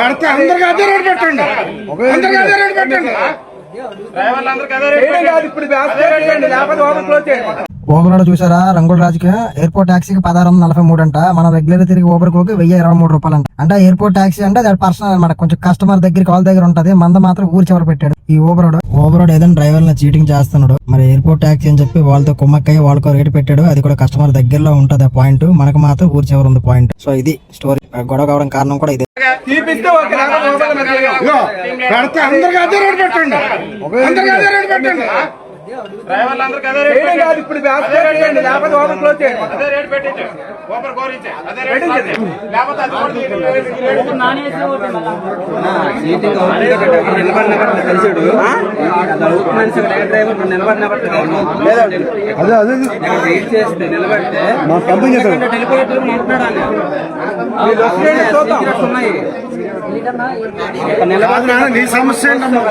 అందరికి అదే రేటు పెట్టండి. అందరికి అదే రేటు పెట్టండి. ఓబర్ చూసారా, రంగుల రాజుకి ఎయిర్పోర్ట్ టాక్సీకి 1643 అంట. మనం రెగ్యులర్ తిరిగి ఓబర్ కోకి 1023 రూపాయలు అంట. అంటే ఎయిర్పోర్ట్ టాక్సీ అంటే అది పర్సనల్ అనమాట, కొంచెం కస్టమర్ దగ్గరికి వాళ్ళ దగ్గర ఉంటది. మంద మాత్రం ఊరి చివర పెట్టాడు ఈ ఓబరోడ్ ఏదైనా డ్రైవర్ ని చీటింగ్ చేస్తున్నాడు. మరి ఎయిర్పోర్ట్ టాక్సీ అని చెప్పి వాళ్ళతో కుమ్మక్కయ్య వాళ్ళకో రేటు పెట్టాడు. అది కూడా కస్టమర్ దగ్గరలో ఉంటది ఆ పాయింట్, మనకు మాత్రం ఊరి చివర ఉంది పాయింట్. సో ఇది స్టోరీ, గొడవ కావడం కారణం కూడా ఇదే. అందరికి అదే రేటు పెట్టండి. అందరికి అదే రేటు పెట్టండి. ఇప్పుడు లేకపోతే ఓపెన్ క్లోజ్ చేయండి. నిలబడితే నీ సమస్య ఏంటమ్మా?